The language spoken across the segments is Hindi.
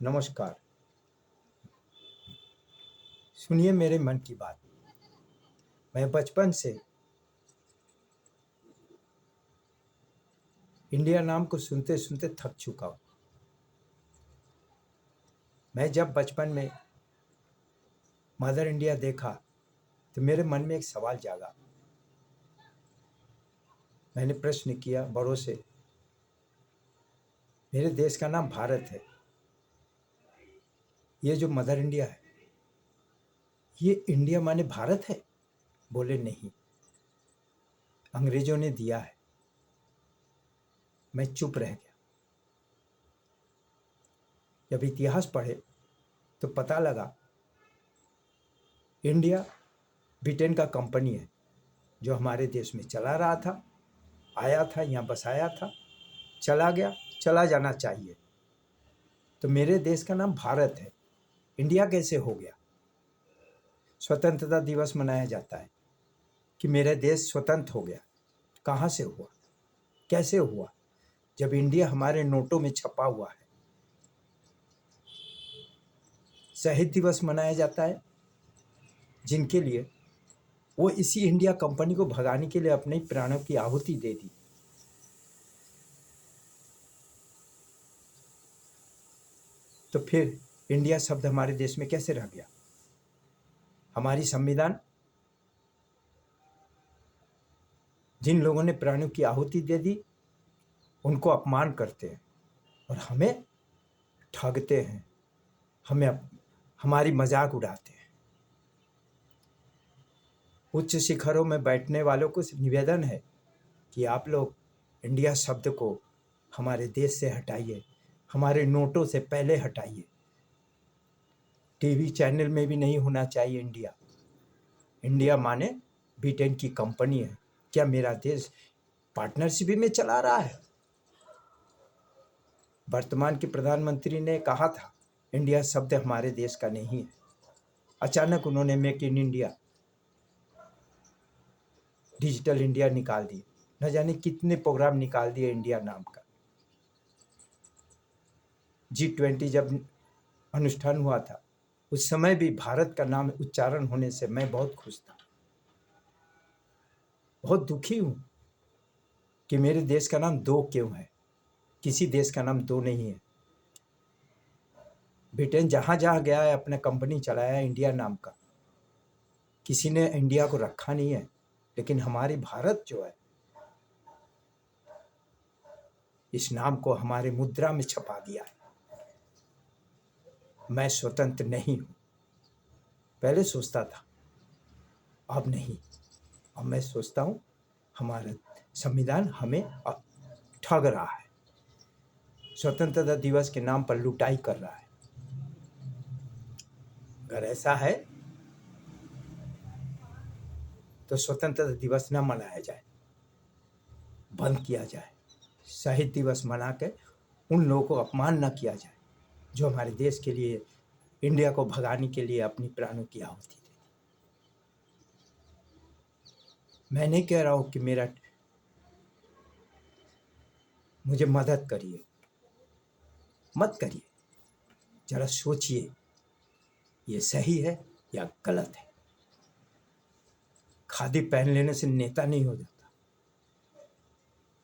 नमस्कार। सुनिए मेरे मन की बात। मैं बचपन से इंडिया नाम को सुनते सुनते थक चुका हूँ। मैं जब बचपन में मदर इंडिया देखा तो मेरे मन में एक सवाल जागा। मैंने प्रश्न किया बड़ों से, मेरे देश का नाम भारत है, ये जो मदर इंडिया है ये इंडिया माने भारत है? बोले नहीं, अंग्रेजों ने दिया है। मैं चुप रह गया। जब इतिहास पढ़े तो पता लगा इंडिया ब्रिटेन का कंपनी है जो हमारे देश में चला रहा था, आया था, यहाँ बसाया था, चला गया, चला जाना चाहिए। तो मेरे देश का नाम भारत है, इंडिया कैसे हो गया? स्वतंत्रता दिवस मनाया जाता है कि मेरा देश स्वतंत्र हो गया। कहाँ से हुआ, कैसे हुआ? जब इंडिया हमारे नोटों में छपा हुआ है। शहीद दिवस मनाया जाता है जिनके लिए वो इसी इंडिया कंपनी को भगाने के लिए अपने प्राणों की आहुति दे दी। तो फिर इंडिया शब्द हमारे देश में कैसे रह गया? हमारी संविधान जिन लोगों ने प्राणों की आहुति दे दी उनको अपमान करते हैं और हमें ठगते हैं, हमारी मजाक उड़ाते हैं। उच्च शिखरों में बैठने वालों को निवेदन है कि आप लोग इंडिया शब्द को हमारे देश से हटाइए, हमारे नोटों से पहले हटाइए। टीवी चैनल में भी नहीं होना चाहिए इंडिया। इंडिया माने ब्रिटेन की कंपनी है। क्या मेरा देश पार्टनरशिप में चला रहा है? वर्तमान के प्रधानमंत्री ने कहा था इंडिया शब्द हमारे देश का नहीं है। अचानक उन्होंने make in India, digital India निकाल दिए। न जाने कितने प्रोग्राम निकाल दिए इंडिया नाम का। G20 जब अनुष्ठान हुआ था उस समय भी भारत का नाम उच्चारण होने से मैं बहुत खुश था। बहुत दुखी हूं कि मेरे देश का नाम दो क्यों है। किसी देश का नाम दो नहीं है। ब्रिटेन जहां जहां गया है अपना कंपनी चलाया है इंडिया नाम का। किसी ने इंडिया को रखा नहीं है। लेकिन हमारी भारत जो है इस नाम को हमारे मुद्रा में छपा दिया है। मैं स्वतंत्र नहीं हूं। पहले सोचता था, अब नहीं। अब मैं सोचता हूं हमारा संविधान हमें अब ठग रहा है, स्वतंत्रता दिवस के नाम पर लुटाई कर रहा है। अगर ऐसा है तो स्वतंत्रता दिवस न मनाया जाए, बंद किया जाए। शहीद दिवस मना के उन लोगों को अपमान न किया जाए जो हमारे देश के लिए, इंडिया को भगाने के लिए अपनी प्राणों की आहुति दे दी। मैं नहीं कह रहा हूं कि मुझे मदद करिए, मत करिए। जरा सोचिए ये सही है या गलत है। खादी पहन लेने से नेता नहीं हो जाता।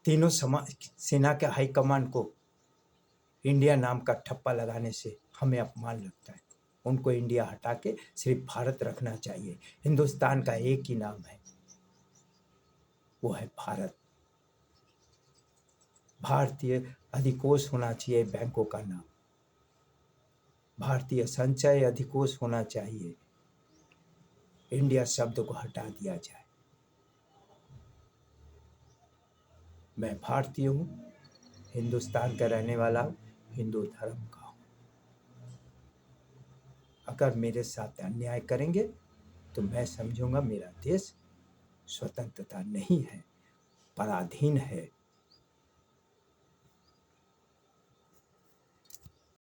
तीनों सेना के हाईकमान को इंडिया नाम का ठप्पा लगाने से हमें अपमान लगता है। उनको इंडिया हटा के सिर्फ भारत रखना चाहिए। हिंदुस्तान का एक ही नाम है, वो है भारत। भारतीय अधिकोष होना चाहिए बैंकों का नाम, भारतीय संचय अधिकोष होना चाहिए। इंडिया शब्द को हटा दिया जाए। मैं भारतीय हूं, हिंदुस्तान का रहने वाला हूं, हिंदू धर्म का हूं। अगर मेरे साथ अन्याय करेंगे तो मैं समझूंगा मेरा देश स्वतंत्रता नहीं है, पराधीन है।